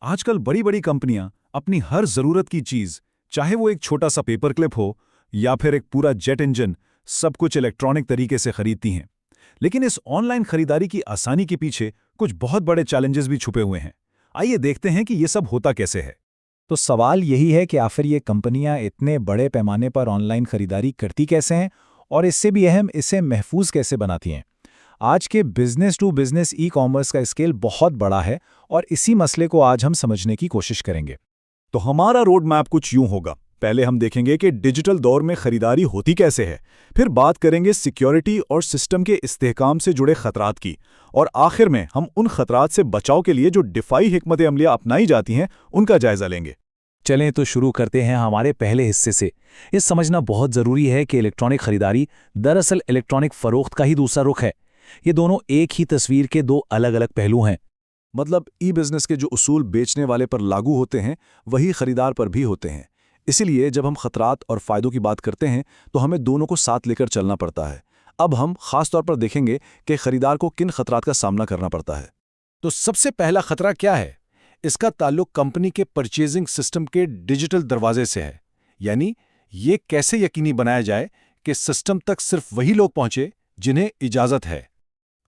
आजकल बड़ी बड़ी कंपनियां अपनी हर जरूरत की चीज, चाहे वो एक छोटा सा पेपर क्लिप हो या फिर एक पूरा जेट इंजन, सब कुछ इलेक्ट्रॉनिक तरीके से खरीदती हैं। लेकिन इस ऑनलाइन खरीदारी की आसानी के पीछे कुछ बहुत बड़े चैलेंजेस भी छुपे हुए हैं। आइए देखते हैं कि ये सब होता कैसे है। तो सवाल यही है कि आखिर ये कंपनियां इतने बड़े पैमाने पर ऑनलाइन खरीदारी करती कैसे हैं और इससे भी अहम इसे महफूज कैसे बनाती हैं। आज के business to business ecommerce का स्केल बहुत बड़ा है और इसी मसले को आज हम समझने की कोशिश करेंगे। तो हमारा रोड मैप कुछ यूं होगा। पहले हम देखेंगे कि डिजिटल दौर में खरीदारी होती कैसे है, फिर बात करेंगे सिक्योरिटी और सिस्टम के इस्तेहकाम से जुड़े खतरात की, और आखिर में हम उन खतरात से बचाव के लिए जो डिफाई हिकमत अमलियां अपनाई जाती हैं उनका जायजा लेंगे। चलें तो शुरू करते हैं हमारे पहले हिस्से से। ये समझना बहुत ज़रूरी है कि इलेक्ट्रॉनिक खरीदारी दरअसल इलेक्ट्रॉनिक फ़रोख्त का ही दूसरा रुख है। ये दोनों एक ही तस्वीर के दो अलग अलग पहलू हैं। मतलब ई बिजनेस के जो उसूल बेचने वाले पर लागू होते हैं वही खरीदार पर भी होते हैं। इसीलिए जब हम खतरात और फ़ायदों की बात करते हैं तो हमें दोनों को साथ लेकर चलना पड़ता है। अब हम खास तौर पर देखेंगे कि खरीदार को किन खतरात का सामना करना पड़ता है। तो सबसे पहला खतरा क्या है? इसका ताल्लुक कंपनी के परचेजिंग सिस्टम के डिजिटल दरवाजे से है। यानी ये कैसे यकीनी बनाया जाए कि सिस्टम तक सिर्फ वही लोग पहुंचे जिन्हें इजाज़त है।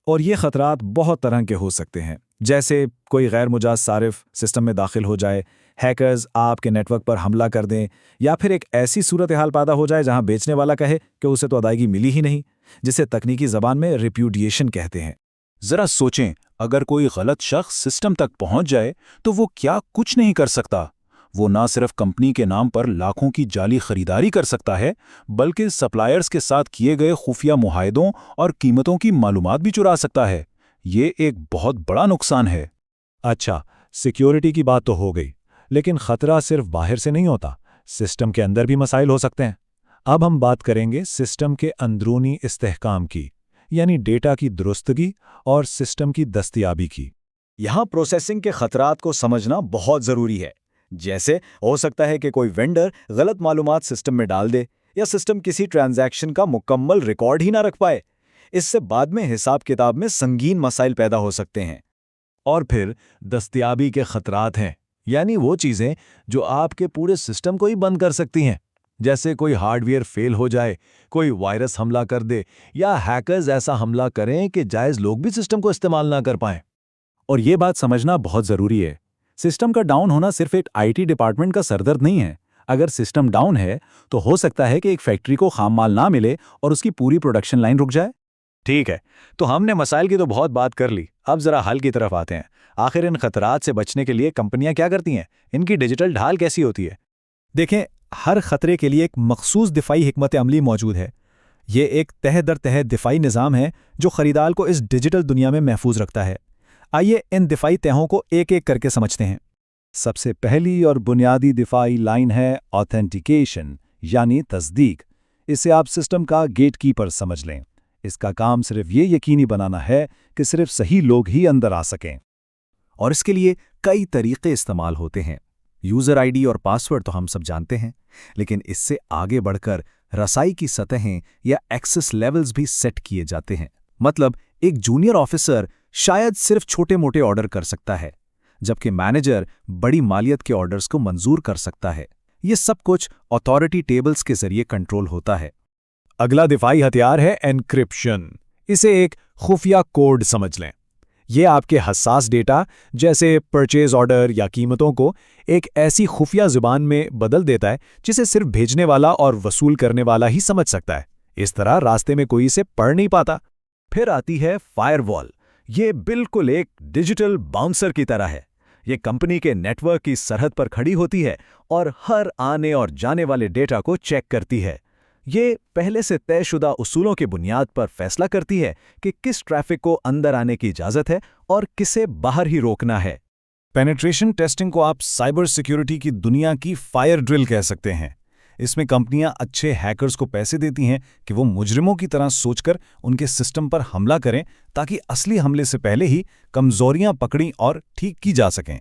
और ये खतरात बहुत तरह के हो सकते हैं, जैसे कोई गैर मुजाज सारिफ सिस्टम में दाखिल हो जाए, हैकर्स आपके नेटवर्क पर हमला कर दें, या फिर एक ऐसी सूरत हाल पैदा हो जाए जहां बेचने वाला कहे कि उसे तो अदायगी मिली ही नहीं, जिसे तकनीकी ज़बान में रिप्यूडिएशन कहते हैं। जरा सोचें, अगर कोई गलत शख्स सिस्टम तक पहुंच जाए तो वो क्या कुछ नहीं कर सकता। वो ना सिर्फ कंपनी के नाम पर लाखों की जाली खरीदारी कर सकता है, बल्कि सप्लायर्स के साथ किए गए खुफिया मुआहदों और कीमतों की मालूमात भी चुरा सकता है। ये एक बहुत बड़ा नुकसान है। अच्छा, सिक्योरिटी की बात तो हो गई, लेकिन खतरा सिर्फ बाहर से नहीं होता, सिस्टम के अंदर भी मसाइल हो सकते हैं। अब हम बात करेंगे सिस्टम के अंदरूनी इस्तेहकाम की, यानी डेटा की दुरुस्तगी और सिस्टम की दस्तयाबी की। यहाँ प्रोसेसिंग के खतरात को समझना बहुत ज़रूरी है। जैसे हो सकता है कि कोई वेंडर गलत मालूमात सिस्टम में डाल दे, या सिस्टम किसी ट्रांजैक्शन का मुकम्मल रिकॉर्ड ही ना रख पाए। इससे बाद में हिसाब किताब में संगीन मसाइल पैदा हो सकते हैं। और फिर दस्तयाबी के खतरात हैं, यानी वो चीज़ें जो आपके पूरे सिस्टम को ही बंद कर सकती हैं। जैसे कोई हार्डवेयर फेल हो जाए, कोई वायरस हमला कर दे, या हैकर्स ऐसा हमला करें कि जायज़ लोग भी सिस्टम को इस्तेमाल ना कर पाएं। और ये बात समझना बहुत ज़रूरी है। सिस्टम का डाउन होना सिर्फ एक आईटी डिपार्टमेंट का सरदर्द नहीं है। अगर सिस्टम डाउन है तो हो सकता है कि एक फैक्ट्री को खाम माल ना मिले और उसकी पूरी प्रोडक्शन लाइन रुक जाए। ठीक है, तो हमने मसाइल की तो बहुत बात कर ली, अब जरा हल की तरफ आते हैं। आखिर इन खतरात से बचने के लिए कंपनियां क्या करती हैं? इनकी डिजिटल ढाल कैसी होती है? देखें, हर खतरे के लिए एक मखसूस दिफाई हिकमत अमली मौजूद है। ये एक तह दर तह दिफाई निज़ाम है जो खरीदार को इस डिजिटल दुनिया में महफूज रखता है। आइए इन दिफाई तहों को एक एक करके समझते हैं। सबसे पहली और बुनियादी दिफाई लाइन है ऑथेंटिकेशन, यानी तस्दीक। इसे आप सिस्टम का गेटकीपर समझ लें। इसका काम सिर्फ ये यकीनी बनाना है कि सिर्फ सही लोग ही अंदर आ सकें, और इसके लिए कई तरीके इस्तेमाल होते हैं। यूज़र आईडी और पासवर्ड तो हम सब जानते हैं, लेकिन इससे आगे बढ़कर रसाई की सतहें या एक्सेस लेवल्स भी सेट किए जाते हैं। मतलब एक जूनियर ऑफिसर शायद सिर्फ छोटे मोटे ऑर्डर कर सकता है, जबकि मैनेजर बड़ी मालियत के ऑर्डर्स को मंजूर कर सकता है। ये सब कुछ अथॉरिटी टेबल्स के जरिए कंट्रोल होता है। अगला दिफाई हथियार है एन्क्रिप्शन। इसे एक खुफिया कोड समझ लें। ये आपके हसास डेटा, जैसे परचेज ऑर्डर या कीमतों को, एक ऐसी खुफिया जुबान में बदल देता है जिसे सिर्फ भेजने वाला और वसूल करने वाला ही समझ सकता है। इस तरह रास्ते में कोई इसे पढ़ नहीं पाता। फिर आती है फायरवॉल। ये बिल्कुल एक डिजिटल बाउंसर की तरह है। ये कंपनी के नेटवर्क की सरहद पर खड़ी होती है और हर आने और जाने वाले डेटा को चेक करती है। ये पहले से तयशुदा उसूलों की बुनियाद पर फैसला करती है कि किस ट्रैफिक को अंदर आने की इजाज़त है और किसे बाहर ही रोकना है। पेनिट्रेशन टेस्टिंग को आप साइबर सिक्योरिटी की दुनिया की फायर ड्रिल कह सकते हैं। इसमें कंपनियां अच्छे हैकर्स को पैसे देती हैं कि वो मुजरिमों की तरह सोचकर उनके सिस्टम पर हमला करें, ताकि असली हमले से पहले ही कमजोरियां पकड़ी और ठीक की जा सकें।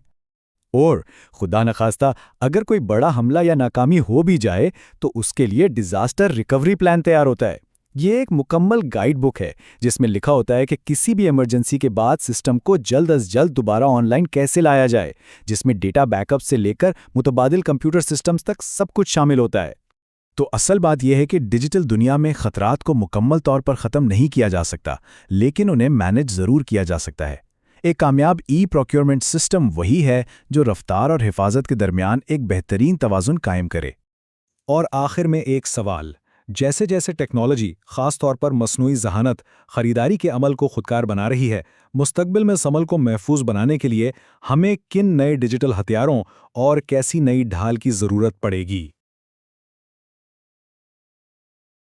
और खुदा न खास्ता अगर कोई बड़ा हमला या नाकामी हो भी जाए तो उसके लिए डिजास्टर रिकवरी प्लान तैयार होता है। ये एक मुकम्मल गाइड बुक है जिसमें लिखा होता है कि किसी भी इमरजेंसी के बाद सिस्टम को जल्द अज जल्द दोबारा ऑनलाइन कैसे लाया जाए, जिसमें डेटा बैकअप से लेकर मुतबादिल कंप्यूटर सिस्टम्स तक सब कुछ शामिल होता है। तो असल बात यह है कि डिजिटल दुनिया में खतरात को मुकम्मल तौर पर ख़त्म नहीं किया जा सकता, लेकिन उन्हें मैनेज ज़रूर किया जा सकता है। एक कामयाब प्रोक्योरमेंट सिस्टम वही है जो रफ्तार और हिफाजत के दरमियान एक बेहतरीन तवाज़ुन कायम करे। और आखिर में एक सवाल, जैसे जैसे टेक्नोलॉजी, ख़ास तौर पर मसनूई ज़हानत, ख़रीदारी के अमल को खुदकार बना रही है, मुस्तक़बिल में इस अमल को महफूज बनाने के लिए हमें किन नए डिजिटल हथियारों और कैसी नई ढाल की ज़रूरत पड़ेगी?